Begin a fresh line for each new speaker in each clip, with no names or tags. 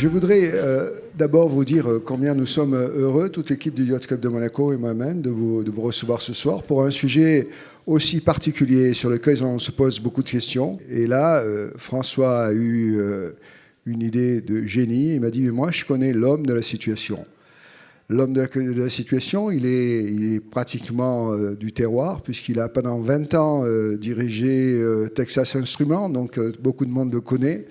Je voudrais d'abord vous dire combien nous sommes heureux, toute l'équipe du Yacht Club de Monaco et moi-même, de vous recevoir ce soir pour un sujet aussi particulier sur lequel on se pose beaucoup de questions. Et là, François a eu une idée de génie. Il m'a dit, mais moi, je connais l'homme de la situation. L'homme de la situation, il est pratiquement du terroir, puisqu'il a pendant 20 ans dirigé Texas Instruments, donc beaucoup de monde le connaît.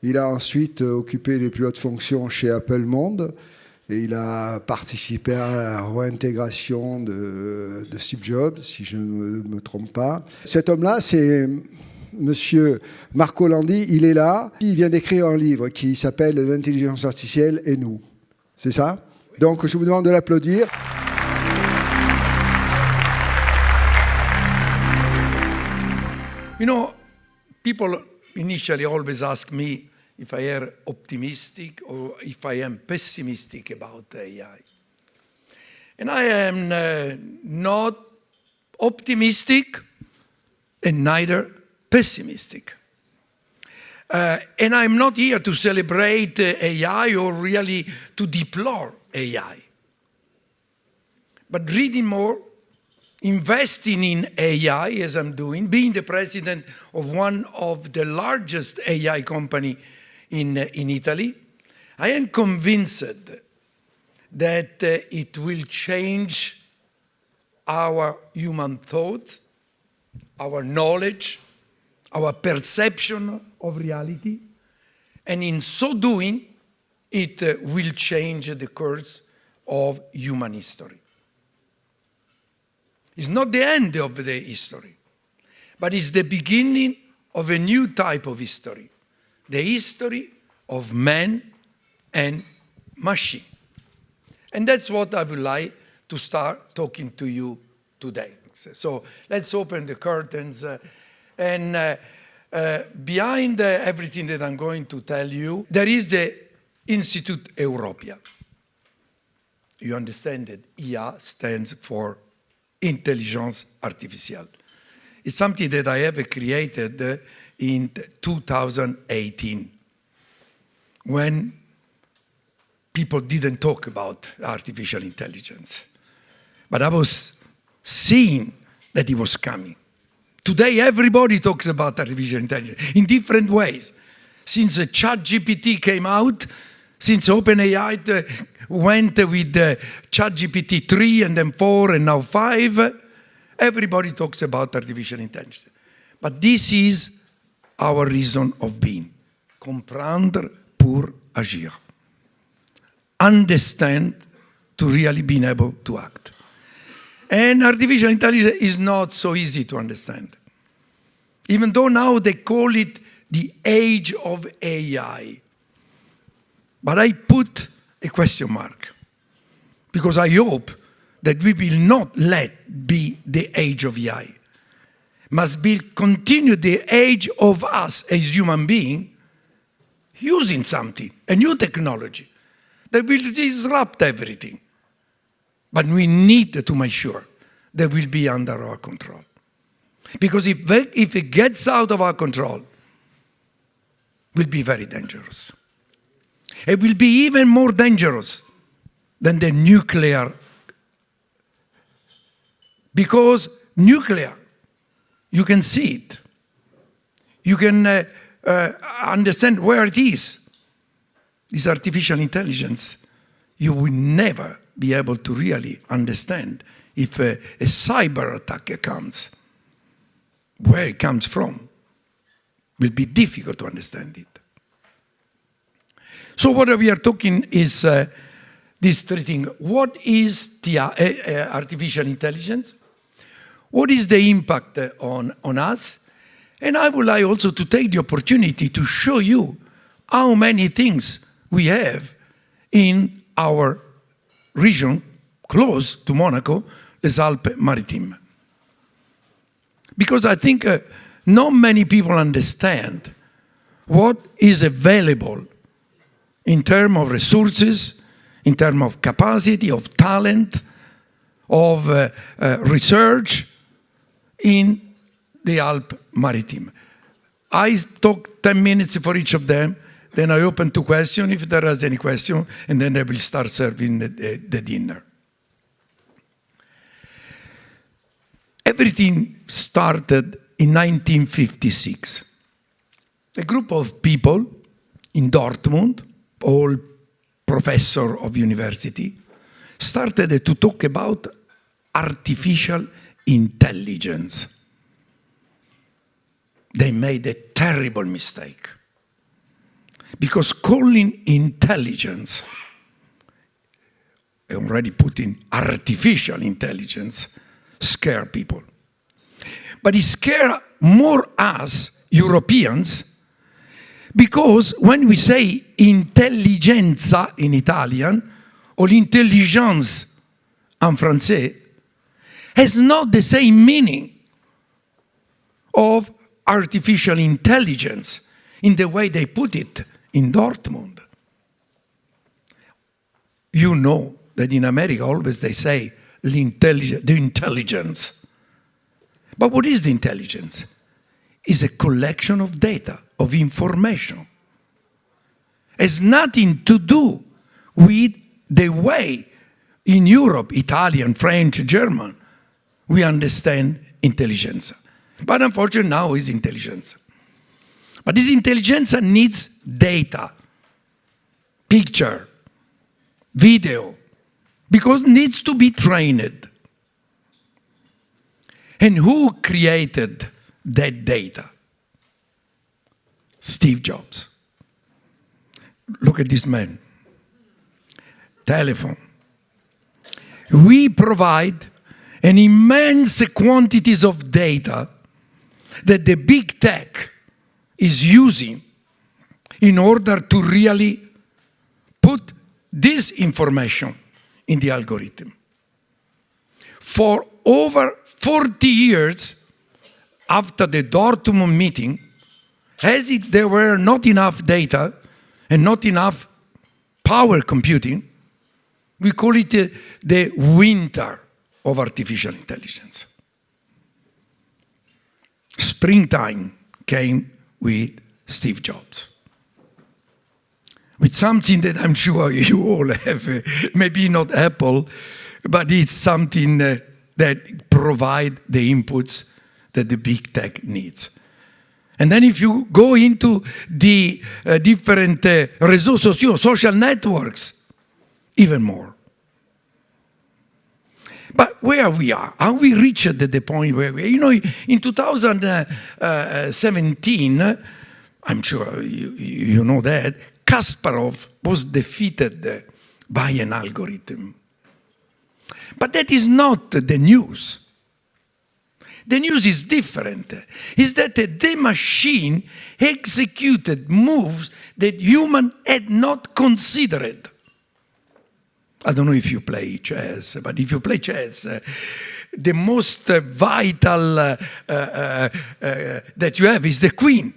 Il a ensuite occupé les plus hautes fonctions chez Apple Monde, et il a participé à la réintégration de Steve Jobs, si je ne me trompe pas. Cet homme-là, c'est Monsieur Marco Landi, il est là. Il vient d'écrire un livre qui s'appelle « L'intelligence artificielle et nous ». C'est ça ? Donc, je vous demande de l'applaudir.
You know, people initially always ask me if I am optimistic or if I am pessimistic about AI. And I am not optimistic and neither pessimistic. And I'm not here to celebrate AI or really to deplore AI. But reading more, investing in AI as I'm doing, being the president of one of the largest AI company in Italy, I am convinced that it will change our human thought, our knowledge, our perception of reality, and in so doing, it will change the course of human history. It's not the end of the history, but it's the beginning of a new type of history, the history of man and machine. And that's what I would like to start talking to you today. So let's open the curtains and behind everything that I'm going to tell you, there is the Institute Europea. You understand that IA stands for Intelligence Artificielle. It's something that I have created in 2018 when people didn't talk about artificial intelligence. But I was seeing that it was coming. Today, everybody talks about artificial intelligence in different ways. Since ChatGPT came out, since OpenAI went with ChatGPT 3 and then 4 and now 5, everybody talks about artificial intelligence. But this is our reason of being. Comprendre pour agir. Understand to really being able to act. And artificial intelligence is not so easy to understand. Even though now they call it the age of AI. But I put a question mark, because I hope that we will not let be the age of AI. Must be continue the age of us as human beings using something, a new technology that will disrupt everything. But we need to make sure that will be under our control. Because if it gets out of our control, it will be very dangerous. It will be even more dangerous than the nuclear. Because nuclear, you can see it. You can understand where it is. This artificial intelligence, you will never be able to really understand if a cyber attack comes. Where it comes from will be difficult to understand it. So what we are talking is this three things. What is the artificial intelligence? What is the impact on us? And I would like also to take the opportunity to show you how many things we have in our region close to Monaco, les Alpes-Maritimes. Because I think not many people understand what is available in terms of resources, in terms of capacity, of talent, of research in the Alpes-Maritimes. I talk 10 minutes for each of them. Then I open to question if there is any question, and then I will start serving the dinner. Everything started in 1956. A group of people in Dortmund, all professors of university, started to talk about artificial intelligence. They made a terrible mistake. Because calling intelligence, I already put in artificial intelligence, scare people. But it scares more us, Europeans, because when we say intelligenza in Italian, or l'intelligence en français, has not the same meaning of artificial intelligence in the way they put it in Dortmund. You know that in America always they say the intelligence. But what is the intelligence? It's a collection of data, of information. It has nothing to do with the way in Europe, Italian, French, German, we understand intelligence. But unfortunately now it's intelligence. But this intelligence needs data, picture, video, because it needs to be trained. And who created that data? Steve Jobs. Look at this man. Telephone. We provide an immense quantities of data that the big tech is using in order to really put this information in the algorithm. For over 40 years after the Dortmund meeting, as there were not enough data and not enough power computing, we call it the winter of artificial intelligence. Springtime came with Steve Jobs. With something that I'm sure you all have, maybe not Apple, but it's something that provides the inputs that the big tech needs. And then if you go into the different social networks, even more. But where we are we reached the point where we are? You know, in 2017, I'm sure you know that, Kasparov was defeated by an algorithm. But that is not the news. The news is different. Is that the machine executed moves that human had not considered. I don't know if you play chess, but if you play chess, the most vital that you have is the queen.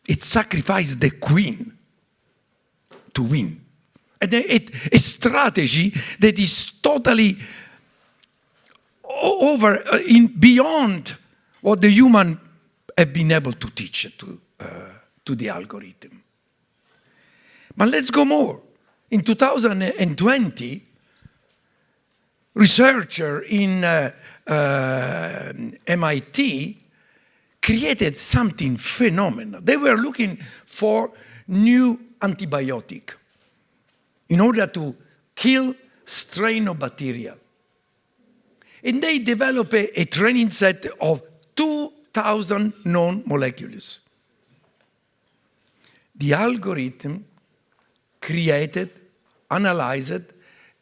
It sacrificed the queen to win. And a strategy that is totally beyond what the human have been able to teach to the algorithm. But let's go more. In 2020, researchers in MIT created something phenomenal. They were looking for new antibiotic in order to kill strain of bacteria. And they developed a training set of 2,000 known molecules. The algorithm created, analyzed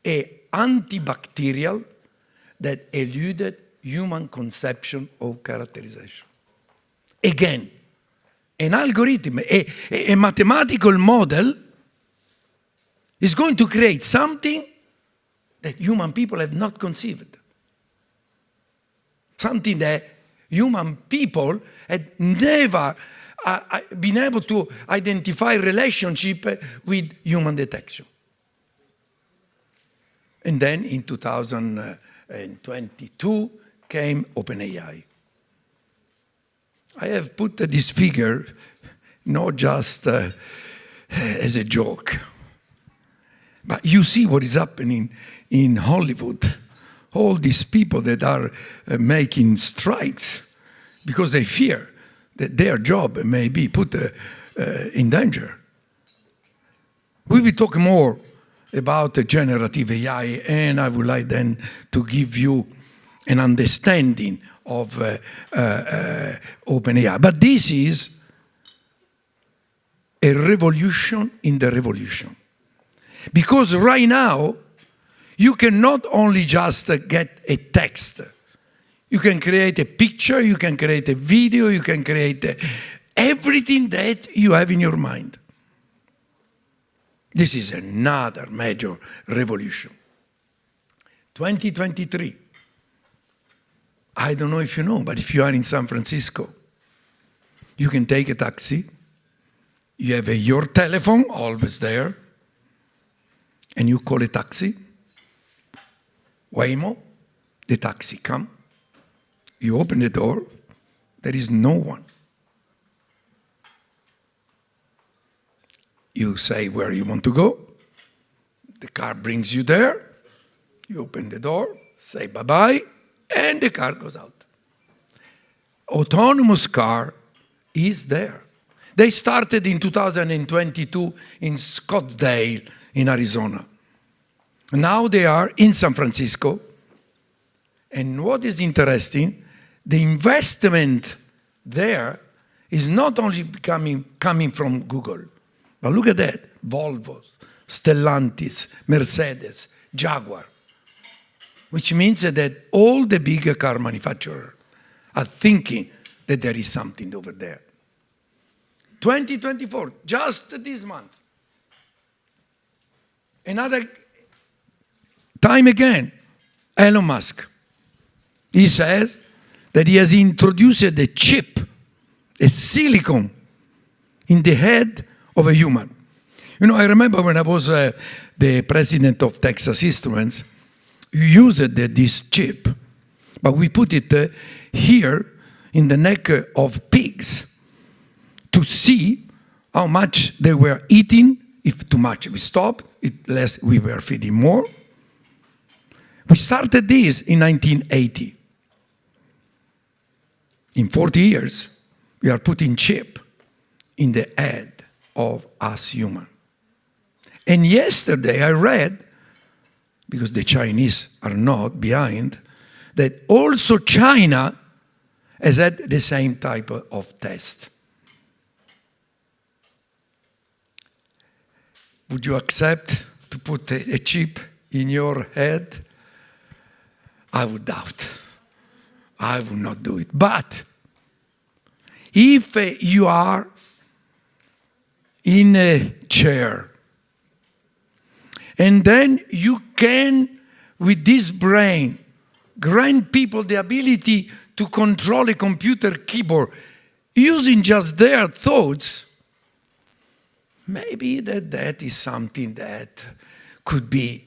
an antibacterial that eluded human conception of characterization. Again, an algorithm, a mathematical model is going to create something that human people have not conceived. Something that human people had never been able to identify relationship with human detection. And then in 2022 came OpenAI. I have put this figure not just as a joke. But you see what is happening in Hollywood. All these people that are making strikes because they fear that their job may be put in danger. We will talk more about the generative AI, and I would like then to give you an understanding of OpenAI. But this is a revolution in the revolution. Because right now, you can not only just get a text. You can create a picture, you can create a video, you can create everything that you have in your mind. This is another major revolution. 2023. I don't know if you know, but if you are in San Francisco, you can take a taxi. You have your telephone always there, and you call a taxi. Waymo, the taxi come. You open the door, there is no one. You say where you want to go. The car brings you there. You open the door, say bye-bye, and the car goes out. Autonomous car is there. They started in 2022 in Scottsdale, in Arizona. Now they are in San Francisco. And what is interesting, the investment there is not only coming from Google, but look at that, Volvo, Stellantis, Mercedes, Jaguar, which means that all the bigger car manufacturers are thinking that there is something over there. 2024, just this month. Another time again, Elon Musk. He says that he has introduced a chip, a silicon, in the head of a human. You know, I remember when I was the president of Texas Instruments, we used this chip, but we put it here in the neck of pigs to see how much they were eating. If too much, we stopped. If less, we were feeding more. We started this in 1980. In 40 years, we are putting chip in the head of us human. And yesterday I read, because the Chinese are not behind, that also China has had the same type of test. Would you accept to put a chip in your head? I would doubt. I would not do it. But if you are in a chair, and then you can, with this brain, grant people the ability to control a computer keyboard using just their thoughts, maybe that is something that could be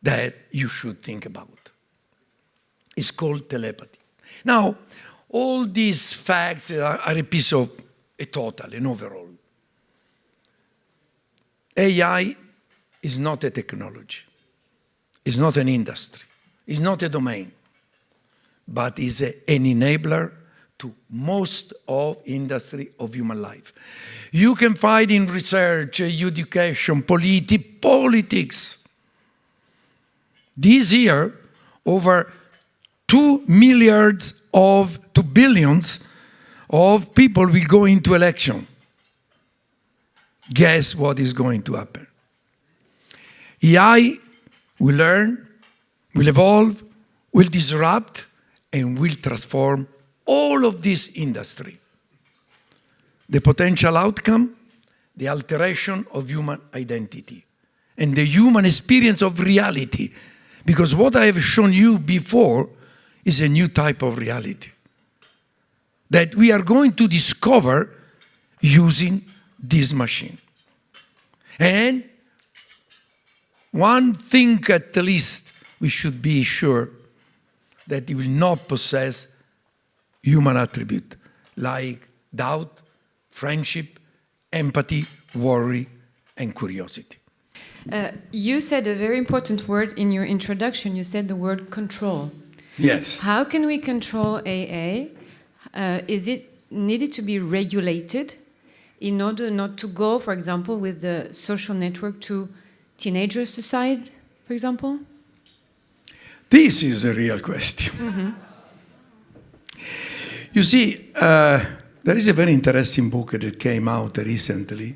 that you should think about. It's called telepathy. Now, all these facts are a piece of a total, an overall. AI is not a technology. It's not an industry. It's not a domain. But is an enabler to most of industry of human life. You can find in research, education, politics. This year, over 2 billions of people will go into election. Guess what is going to happen? AI will learn, will evolve, will disrupt, and will transform all of this industry. The potential outcome, the alteration of human identity, and the human experience of reality. Because what I have shown you before is a new type of reality that we are going to discover using this machine. And one thing at least we should be sure that it will not possess human attribute like doubt, friendship, empathy, worry, and curiosity.
You said a very important word in your introduction. You said the word control.
Yes.
How can we control AA? Is it needed to be regulated in order not to go, for example, with the social network to teenager suicide, for example?
This is a real question. Mm-hmm. You see, there is a very interesting book that came out recently.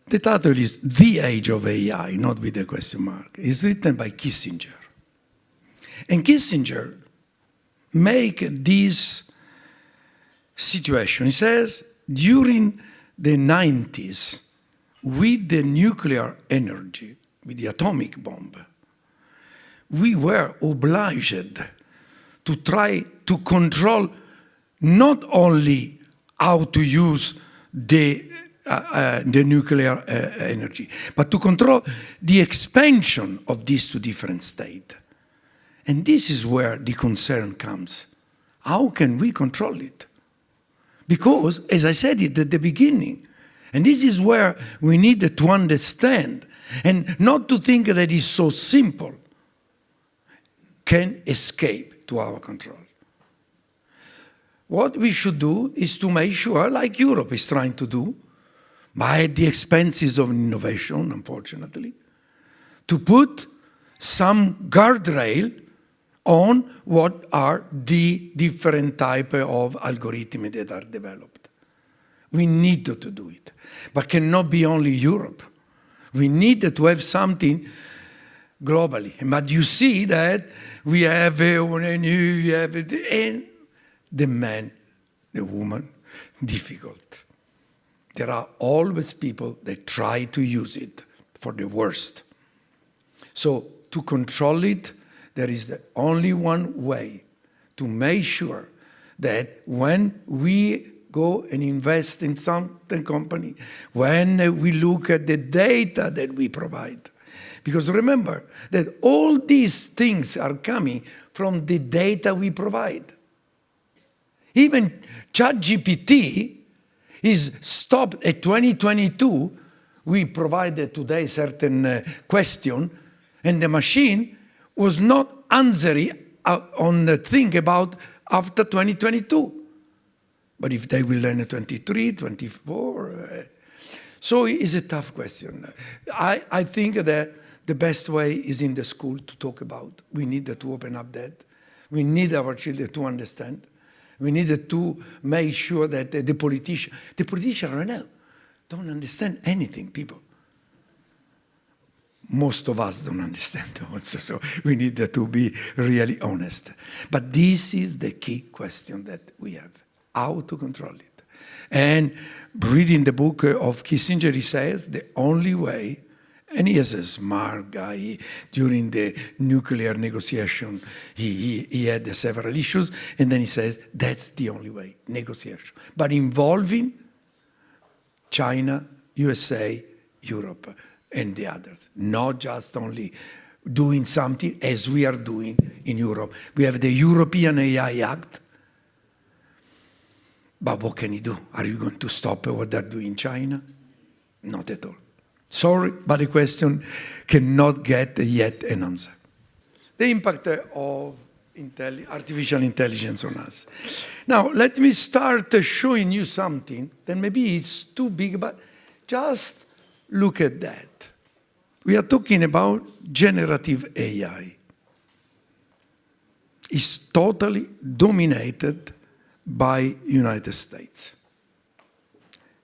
The title is The Age of AI, not with a question mark. It's written by Kissinger. And Kissinger make this situation. He says, during the 90s, with the nuclear energy, with the atomic bomb, we were obliged to try to control not only how to use the nuclear energy, but to control the expansion of these two different states. And this is where the concern comes. How can we control it? Because, as I said it at the beginning, and this is where we need to understand, and not to think that it's so simple, can escape to our control. What we should do is to make sure, like Europe is trying to do, by the expenses of innovation, unfortunately, to put some guardrail on what are the different type of algorithms that are developed. We need to do it, but cannot be only Europe. We need to have something globally. But you see that we have and the man, the woman, difficult. There are always people that try to use it for the worst. So to control it, there is the only one way to make sure that when we go and invest in some company, when we look at the data that we provide, because remember that all these things are coming from the data we provide. Even ChatGPT is stopped at 2022. We provided today certain question, and the machine was not answering on the thing about after 2022. But if they will learn at 23, 24, so it's a tough question. I think that the best way is in the school to talk about. We need to open up that. We need our children to understand. We need to make sure that the politicians right now don't understand anything, people. Most of us don't understand also, so we need to be really honest. But this is the key question that we have, how to control it. And reading the book of Kissinger, he says the only way, and he is a smart guy, during the nuclear negotiation, he had several issues, and then he says that's the only way, negotiation. But involving China, USA, Europe, and the others, not just only doing something as we are doing in Europe. We have the European AI Act, but what can you do? Are you going to stop what they're doing in China? Not at all. Sorry, but the question cannot get yet an answer. The impact of artificial intelligence on us. Now, let me start showing you something that maybe it's too big, but just look at that. We are talking about generative AI. It's totally dominated by United States.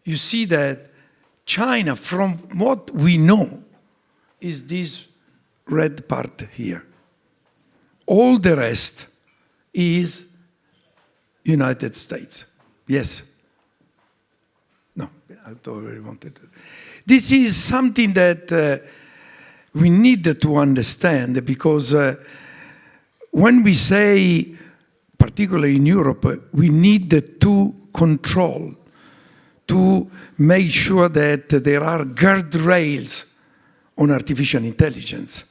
You see that China, from what we know, is this red part here. All the rest is United States. Yes? No, I thought I wanted to. This is something that we need to understand, because when we say, particularly in Europe, we need to control, to make sure that there are guardrails on artificial intelligence.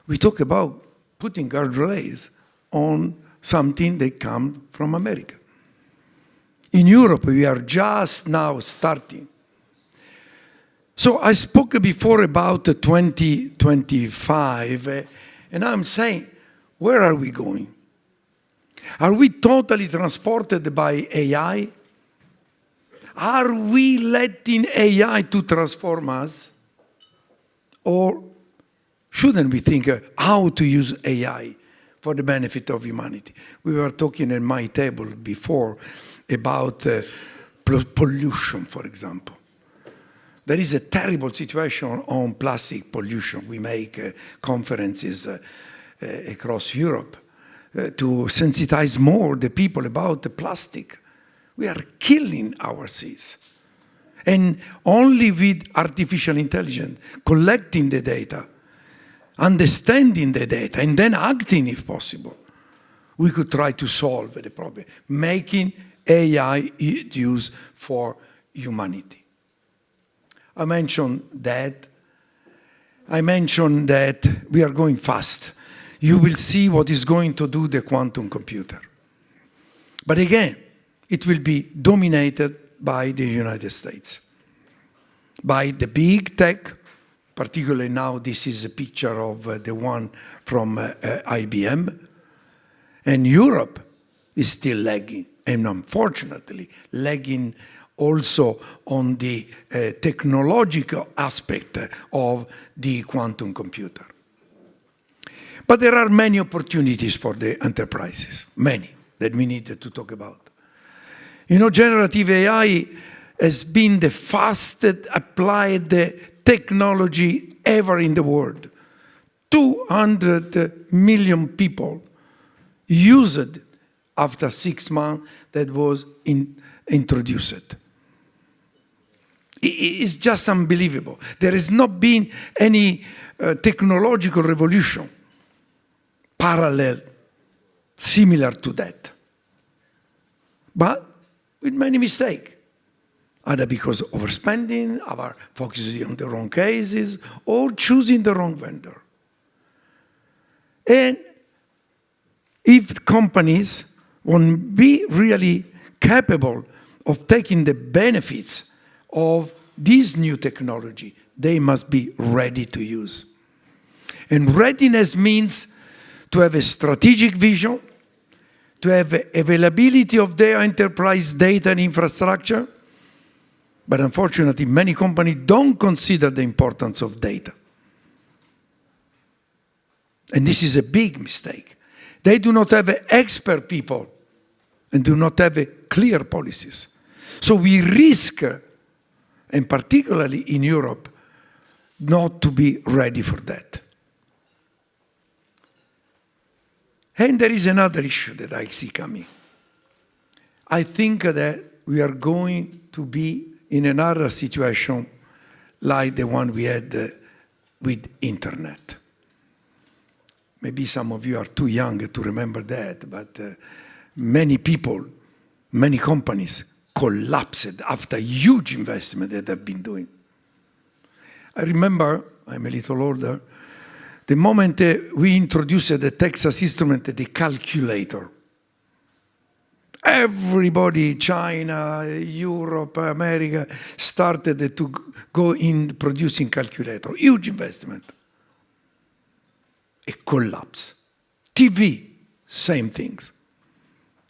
We talk about putting guardrails on something that comes from America. In Europe, we are just now starting. So I spoke before about 2025, and I'm saying, where are we going? Are we totally transported by AI? Are we letting AI to transform us? Or shouldn't we think how to use AI for the benefit of humanity? We were talking at my table before about pollution, for example. There is a terrible situation on plastic pollution. We make conferences across Europe to sensitize more the people about the plastic. We are killing our seas. And only with artificial intelligence, collecting the data, understanding the data, and then acting if possible, we could try to solve the problem, making AI used for humanity. I mentioned that we are going fast. You will see what is going to do the quantum computer. But again, it will be dominated by the United States, by the big tech, particularly now this is a picture of the one from IBM, and Europe is still lagging, and unfortunately lagging also on the technological aspect of the quantum computer. But there are many opportunities for the enterprises, many, that we need to talk about. You know, generative AI has been the fastest applied technology ever in the world. 200 million people used it after 6 months that was introduced. It's just unbelievable. There has not been any technological revolution parallel, similar to that. But with many mistakes. Either because of overspending, or focusing on the wrong cases, or choosing the wrong vendor. And if companies won't be really capable of taking the benefits of this new technology, they must be ready to use. And readiness means to have a strategic vision, to have availability of their enterprise data and infrastructure. But unfortunately, many companies don't consider the importance of data. And this is a big mistake. They do not have expert people and do not have clear policies. So we risk, and particularly in Europe, not to be ready for that. And there is another issue that I see coming. I think that we are going to be in another situation like the one we had with internet. Maybe some of you are too young to remember that, but many people, many companies collapsed after huge investment that they've been doing. I remember, I'm a little older, the moment we introduced the Texas Instrument, the calculator. Everybody, China, Europe, America, started to go in producing calculator. Huge investment. A collapse. TV, same things.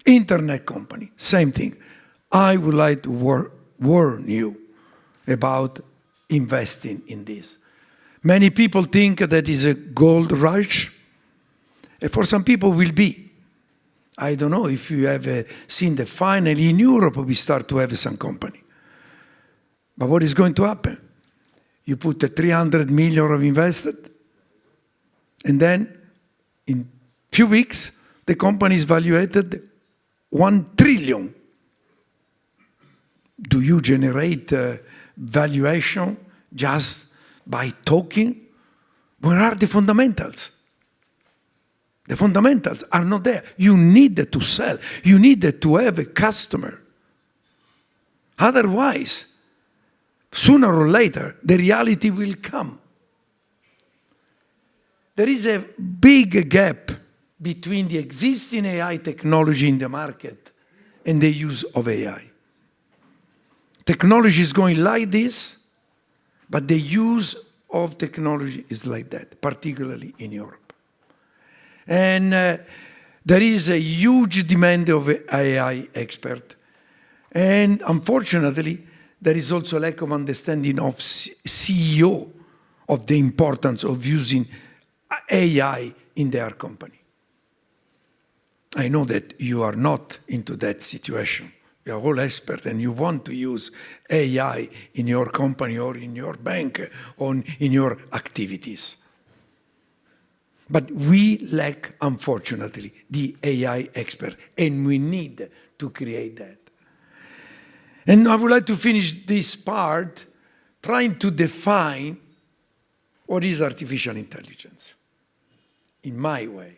Internet company, same thing. I would like to warn you about investing in this. Many people think that is a gold rush. And for some people will be. I don't know if you have seen that finally in Europe we start to have some company. But what is going to happen? You put 300 million of invested, and then in few weeks the company is valuated 1 trillion. Do you generate valuation just by talking? Where are the fundamentals? The fundamentals are not there. You need to sell. You need to have a customer. Otherwise, sooner or later, the reality will come. There is a big gap between the existing AI technology in the market and the use of AI. Technology is going like this, but the use of technology is like that, particularly in Europe. And there is a huge demand of AI expert. And unfortunately, there is also a lack of understanding of CEO of the importance of using AI in their company. I know that you are not into that situation. You are all experts and you want to use AI in your company or in your bank or in your activities. But we lack, unfortunately, the AI expert, and we need to create that. And I would like to finish this part trying to define what is artificial intelligence, in my way.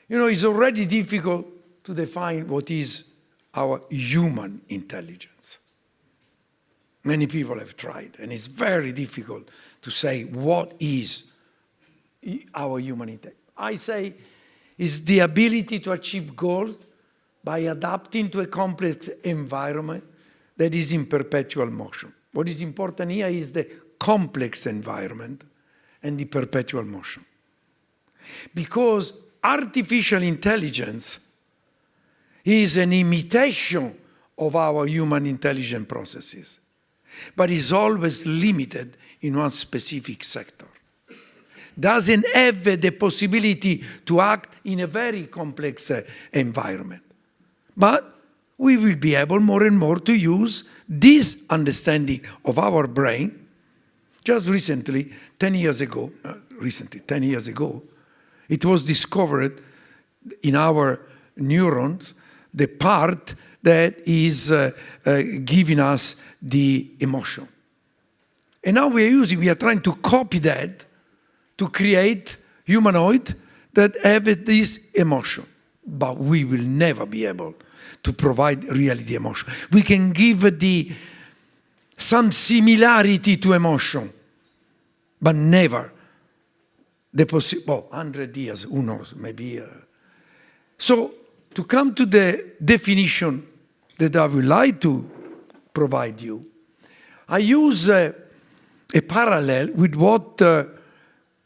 You know, it's already difficult to define what is our human intelligence. Many people have tried, and it's very difficult to say what is our human intelligence. I say it's the ability to achieve goals by adapting to a complex environment that is in perpetual motion. What is important here is the complex environment and the perpetual motion. Because artificial intelligence is an imitation of our human intelligence processes, but is always limited in one specific sector. Doesn't have the possibility to act in a very complex environment. But we will be able more and more to use this understanding of our brain. Just recently, 10 years ago, it was discovered in our neurons the part that is giving us the emotion. And now we are trying to copy that to create humanoid that have this emotion. But we will never be able to provide really the emotion. We can give some similarity to emotion, but never the possible, 100 years, who knows, maybe. So, to come to the definition that I would like to provide you, I use a parallel with what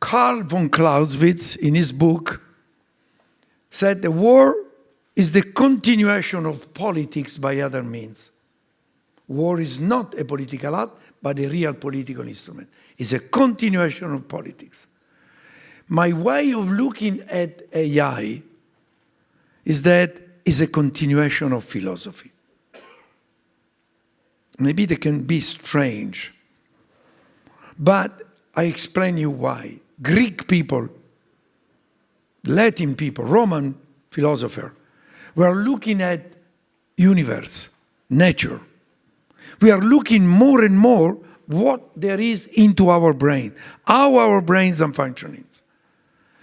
Karl von Clausewitz, in his book, said the war is the continuation of politics by other means. War is not a political act, but a real political instrument. It's a continuation of politics. My way of looking at AI is that it's a continuation of philosophy. Maybe they can be strange, but I explain you why. Greek people, Latin people, Roman philosophers, we are looking at universe, nature. We are looking more and more what there is into our brain, how our brains are functioning.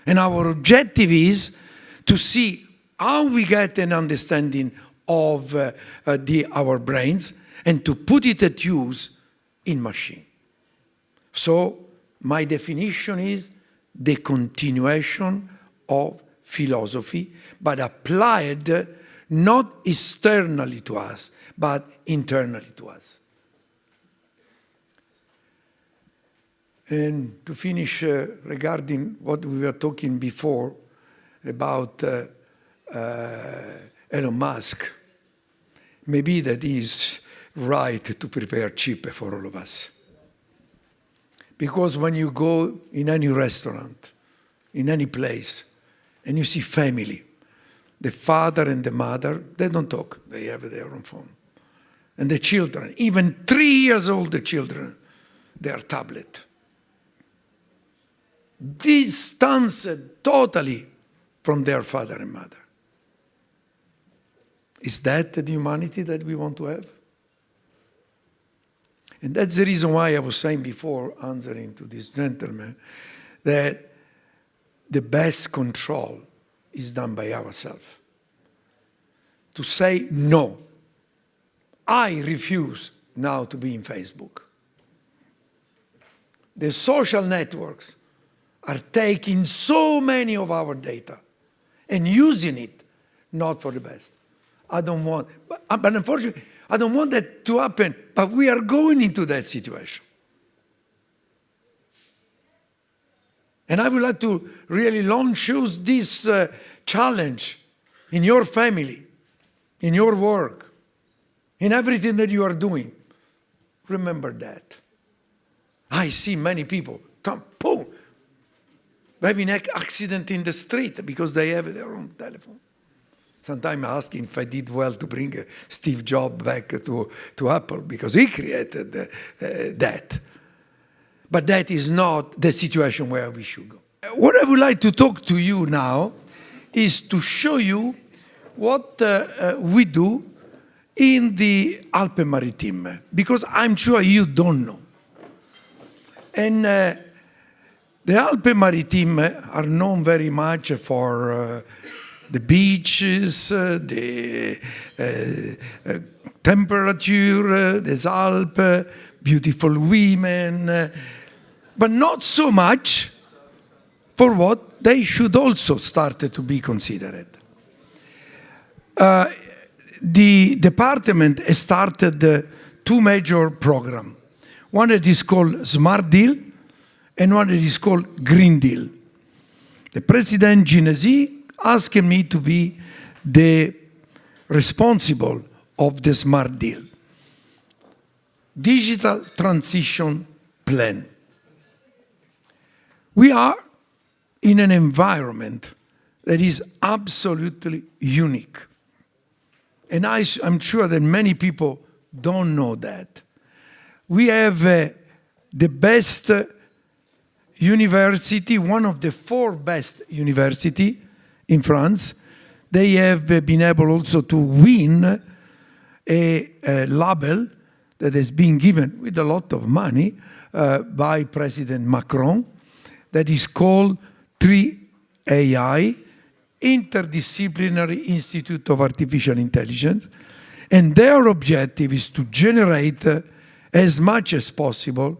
And our objective is to see how we get an understanding of our brains and to put it at use in machine. So my definition is the continuation of philosophy, but applied not externally to us, but internally to us. And to finish regarding what we were talking before about Elon Musk, maybe that is right to prepare chip for all of us. Because when you go in any restaurant, in any place, and you see family, the father and the mother, they don't talk, they have their own phone. And the children, even 3 years old the children, their tablet. Distanced totally from their father and mother. Is that the humanity that we want to have? And that's the reason why I was saying before, answering to this gentleman, that the best control is done by ourselves. To say no. I refuse now to be in Facebook. The social networks are taking so many of our data and using it not for the best. I don't want, but unfortunately, I don't want that to happen, but we are going into that situation. And I would like to really launch this challenge in your family, in your work, in everything that you are doing. Remember that. I see many people, boom, having an accident in the street because they have their own telephone. Sometimes asking if I did well to bring Steve Jobs back to Apple because he created that. But that is not the situation where we should go. What I would like to talk to you now is to show you what we do in the Alpes Maritimes, because I'm sure you don't know. And the Alpes Maritimes are known very much for the beaches, the temperature, the Alps, beautiful women, but not so much for what they should also start to be considered. The department has started two major programs. One that is called Smart Deal, and one that is called Green Deal. The President Genesi asked me to be the responsible of the Smart Deal. Digital Transition Plan. We are in an environment that is absolutely unique. And I'm sure that many people don't know that. We have the best university, one of the 4 best universities in France. They have been able also to win a label that has been given with a lot of money by President Macron that is called 3AI, Interdisciplinary Institute of Artificial Intelligence. And their objective is to generate as much as possible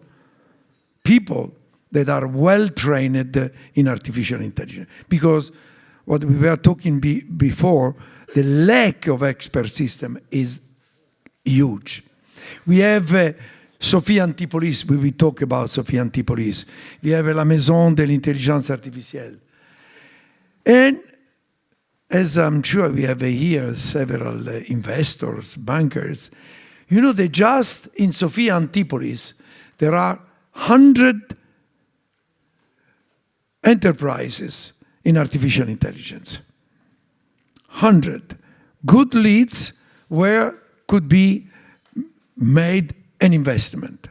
people that are well trained in artificial intelligence. Because what we were talking before, the lack of expert system is huge. We have Sophia Antipolis, we will talk about Sophia Antipolis. We have la Maison de l'Intelligence Artificielle. And as I'm sure we have here several investors, bankers, you know that just in Sophia Antipolis, there are 100 enterprises in artificial intelligence. 100 good leads where could be made an investment.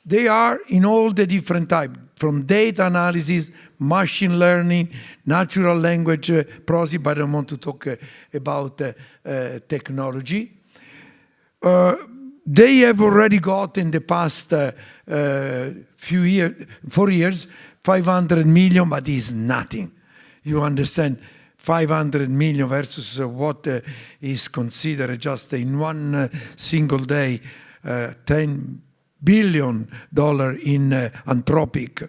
They are in all the different types, from data analysis, machine learning, natural language processing, but I don't want to talk about technology. They have already got in the past 4 years, 500 million, but it's nothing. You understand, 500 million versus what is considered just in one single day, $10 billion in Anthropic.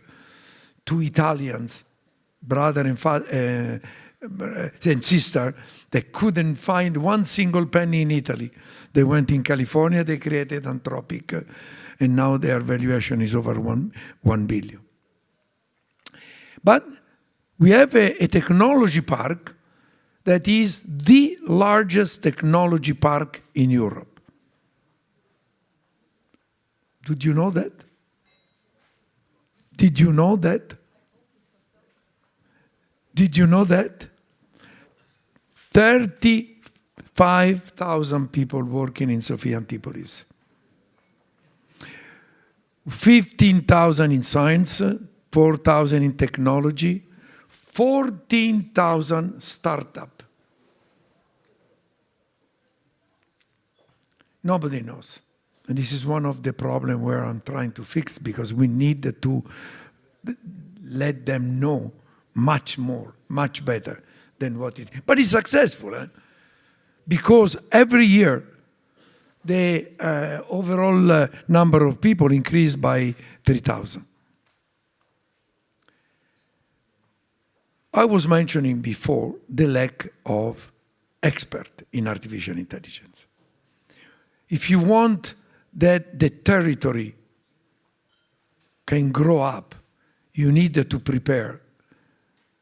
2 Italians, brother and sister, they couldn't find one single penny in Italy. They went in California, they created Anthropic, and now their valuation is over 1 billion. But we have a technology park that is the largest technology park in Europe. Did you know that? Did you know that? Did you know that? 35,000 people working in Sophia Antipolis. 15,000 in science, 4,000 in technology, 14,000 startup. Nobody knows. And this is one of the problems where I'm trying to fix, because we need to let them know much more, much better than what it is. But it's successful, because every year the overall number of people increased by 3,000. I was mentioning before the lack of expert in artificial intelligence. If you want that the territory can grow up, you need to prepare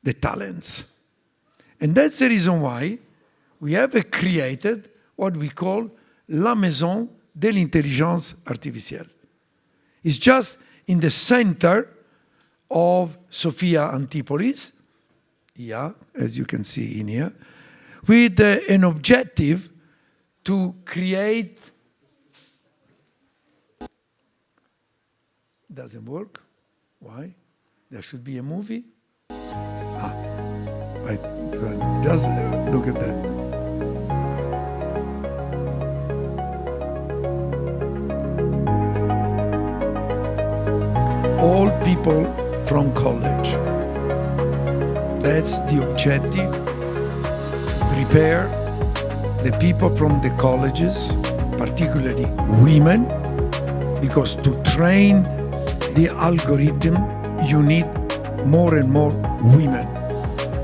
the talents. And that's the reason why we have created what we call La Maison de l'Intelligence Artificielle. It's just in the center of Sophia Antipolis, yeah, as you can see in here, with an objective to create. Doesn't work. Why? There should be a movie. Just look at that. All people from college. That's the objective. Prepare the people from the colleges, particularly women, because to train the algorithm, you need more and more women.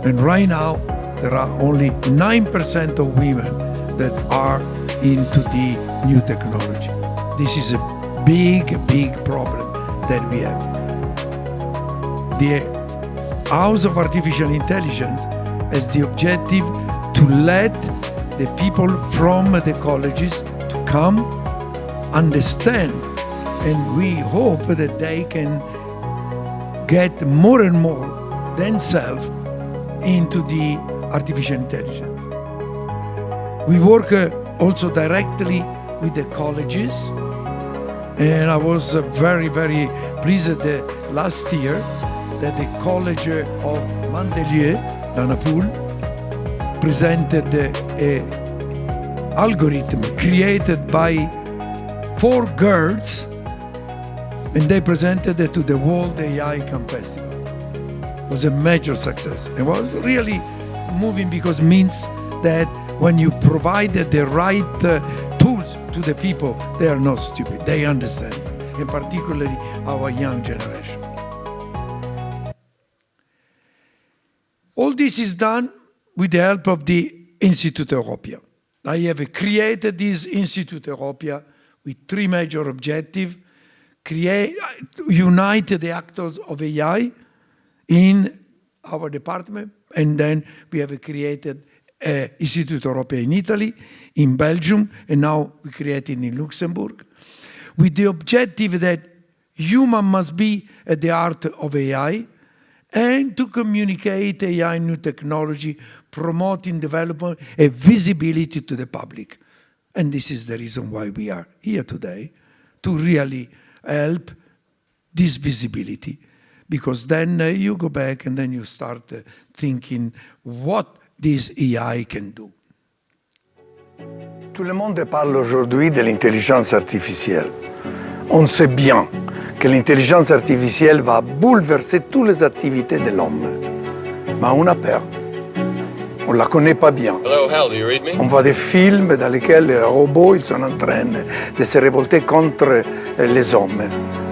And right now, there are only 9% of women that are into the new technology. This is a big, big problem that we have. The House of Artificial Intelligence has the objective to let the people from the colleges to come, understand, and we hope that they can get more and more themselves into the artificial intelligence. We work also directly with the colleges, and I was very, very pleased last year that the College of Mandelieu, Lanapool, presented an algorithm created by 4 girls, and they presented it to the World AI Camp Festival. It was a major success. It was really moving because it means that when you provide the right tools to the people, they are not stupid, they understand, and particularly our young generation. All this is done with the help of the Institute Europea. I have created this Institute Europea with 3 major objectives: unite the actors of AI in our department, and then we have created Institute Europea in Italy, in Belgium, and now we created in Luxembourg, with the objective that human must be at the heart of AI, and to communicate AI new technology, promoting development and visibility to the public. And this is the reason why we are here today, to really help this visibility. Because then you go back and then you start thinking what this AI can do.
Tout le monde parle aujourd'hui de l'intelligence artificielle. On sait bien que l'intelligence artificielle va bouleverser toutes les activités de l'homme. Mais on a peur. On ne la connaît pas bien.
Hello, Hal, do you read me?
On voit des films dans lesquels les robots ils sont en train de se révolter contre les hommes.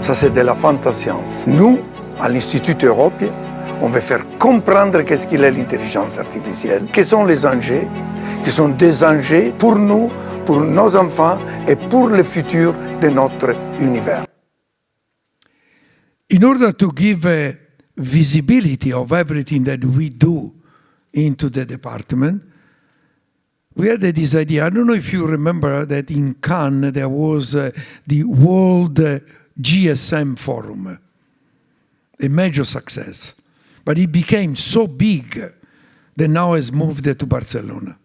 Ça, c'est de la fantascience. Nous, à l'Institut Européen, on veut faire comprendre qu'est-ce qu'il est l'intelligence artificielle, quels sont les enjeux, qui sont des enjeux pour nous, pour nos enfants et pour le futur de notre univers.
In order to give a visibility of everything that we do into the department, we had this idea. I don't know if you remember that in Cannes there was the World GSM Forum, a major success. But it became so big that now has moved to Barcelona.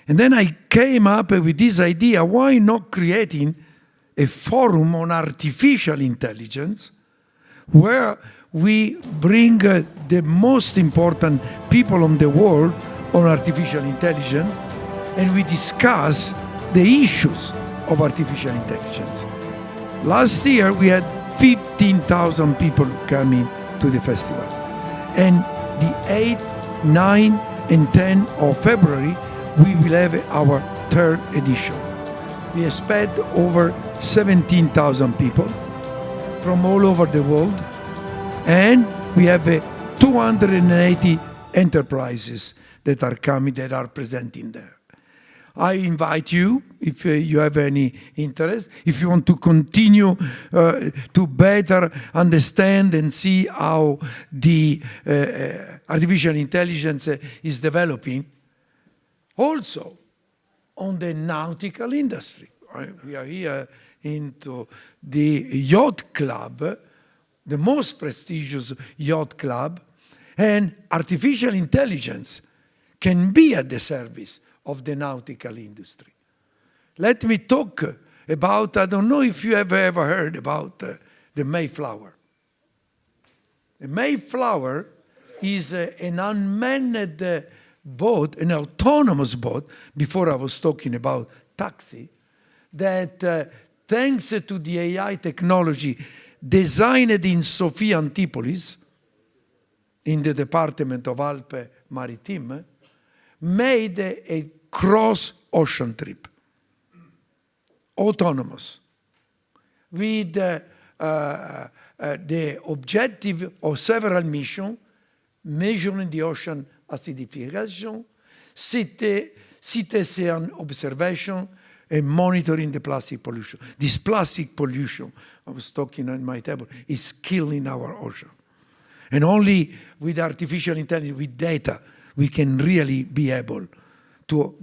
And then I came up with this idea, why not creating a forum on artificial intelligence where we bring the most important people on the world on artificial intelligence, and we discuss the issues of artificial intelligence. Last year we had 15,000 people coming to the festival. And the 8th, 9th, and 10th of February, we will have our 3rd edition. We expect over 17,000 people from all over the world, and we have 280 enterprises that are coming, that are presenting there. I invite you, if you have any interest, if you want to continue to better understand and see how the artificial intelligence is developing, also on the nautical industry. We are here into the Yacht Club, the most prestigious yacht club, and artificial intelligence can be at the service of the nautical industry. Let me talk about, I don't know if you have ever heard about the Mayflower. The Mayflower is an unmanned boat, an autonomous boat, before I was talking about taxi, that thanks to the AI technology designed in Sophia Antipolis, in the department of Alpes-Maritimes, made a cross-ocean trip, autonomous, with the objective of several missions, measuring the ocean acidification, citizen observation, and monitoring the plastic pollution. This plastic pollution, I was talking on my table, is killing our ocean. And only with artificial intelligence, with data, we can really be able to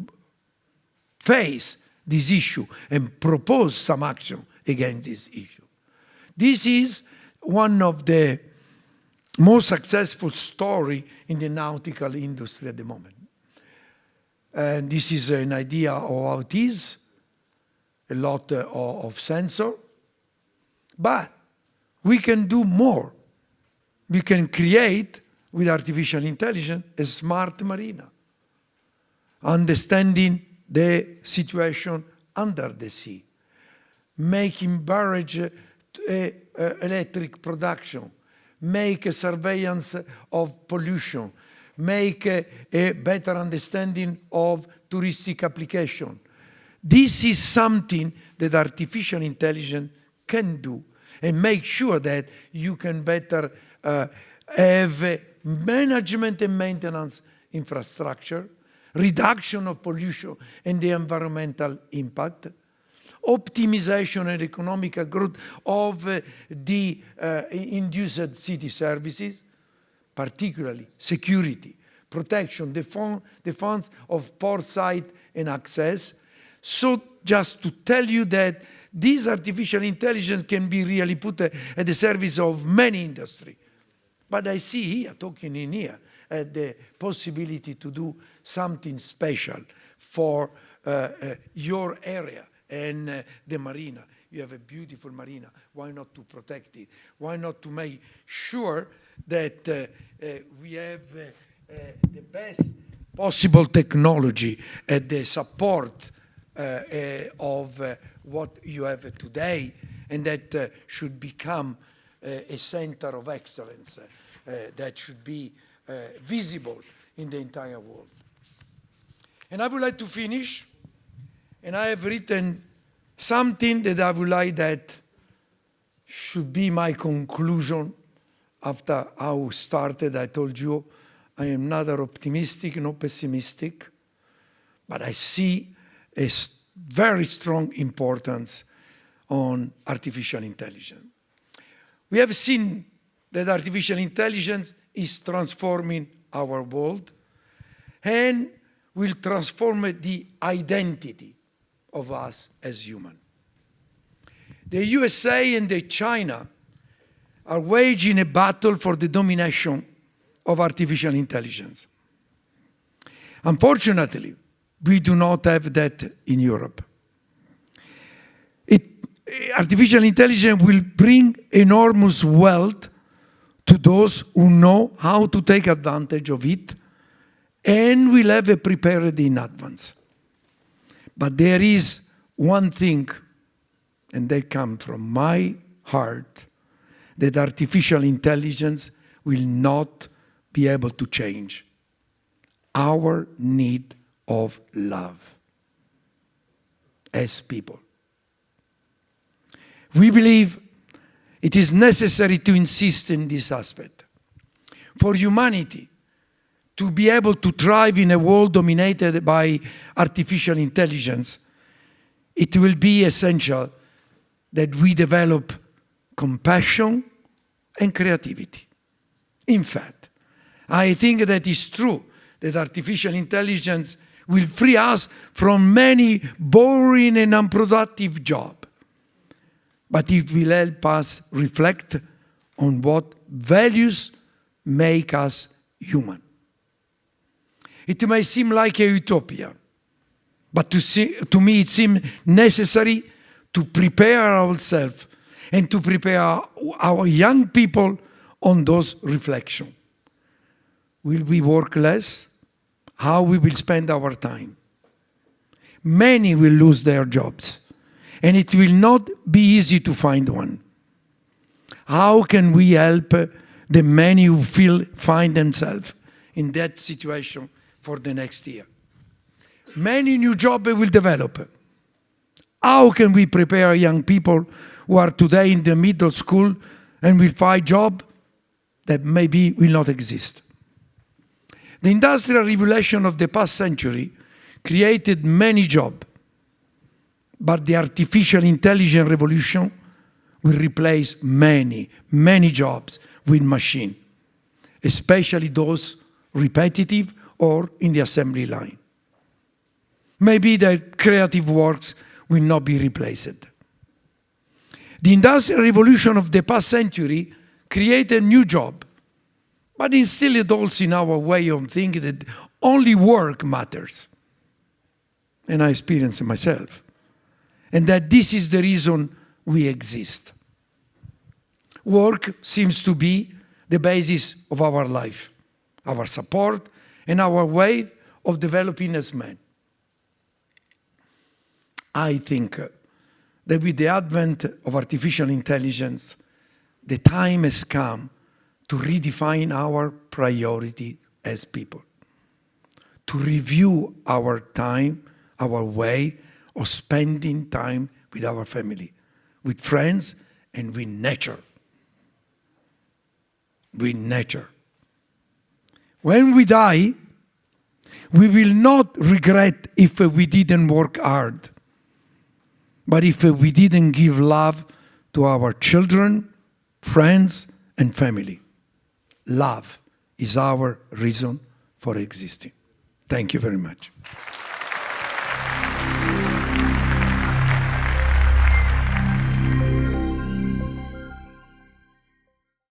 face this issue and propose some action against this issue. This is one of the most successful stories in the nautical industry at the moment. And this is an idea of how it is, a lot of sensor, but we can do more. We can create, with artificial intelligence, a smart marina, understanding the situation under the sea, making barrage electric production, make a surveillance of pollution, make a better understanding of touristic application. This is something that artificial intelligence can do and make sure that you can better have management and maintenance infrastructure, reduction of pollution and the environmental impact, optimization and economic growth of the induced city services, particularly security, protection, defense of port site and access. So just to tell you that this artificial intelligence can be really put at the service of many industries. But I see here, talking in here, the possibility to do something special for your area and the marina. You have a beautiful marina. Why not to protect it? Why not to make sure that we have the best possible technology at the support of what you have today, and that should become a center of excellence that should be visible in the entire world. And I would like to finish, and I have written something that I would like that should be my conclusion after how started. I told you I am neither optimistic nor pessimistic, but I see a very strong importance on artificial intelligence. We have seen that artificial intelligence is transforming our world and will transform the identity of us as human. The USA and the China are waging a battle for the domination of artificial intelligence. Unfortunately, we do not have that in Europe. Artificial intelligence will bring enormous wealth to those who know how to take advantage of it and will have it prepared in advance. But there is one thing, and that comes from my heart, that artificial intelligence will not be able to change: our need of love as people. We believe it is necessary to insist in this aspect. For humanity, to be able to thrive in a world dominated by artificial intelligence, it will be essential that we develop compassion and creativity. In fact, I think that it's true that artificial intelligence will free us from many boring and unproductive jobs, but it will help us reflect on what values make us human. It may seem like a utopia, but to me it seems necessary to prepare ourselves and to prepare our young people on those reflections. Will we work less? How we will spend our time? Many will lose their jobs, and it will not be easy to find one. How can we help the many who find themselves in that situation for the next year? Many new jobs will develop. How can we prepare young people who are today in the middle school and will find jobs that maybe will not exist? The industrial revolution of the past century created many jobs, but the artificial intelligence revolution will replace many, many jobs with machines, especially those repetitive or in the assembly line. Maybe the creative works will not be replaced. The industrial revolution of the past century created new jobs, but instilled also in our way of thinking that only work matters. And I experienced it myself. And that this is the reason we exist. Work seems to be the basis of our life, our support, and our way of developing as men. I think that with the advent of artificial intelligence, the time has come to redefine our priority as people, to review our time, our way of spending time with our family, with friends, and with nature. With nature. When we die, we will not regret if we didn't work hard, but if we didn't give love to our children, friends, and family. Love is our reason for existing. Thank you very much.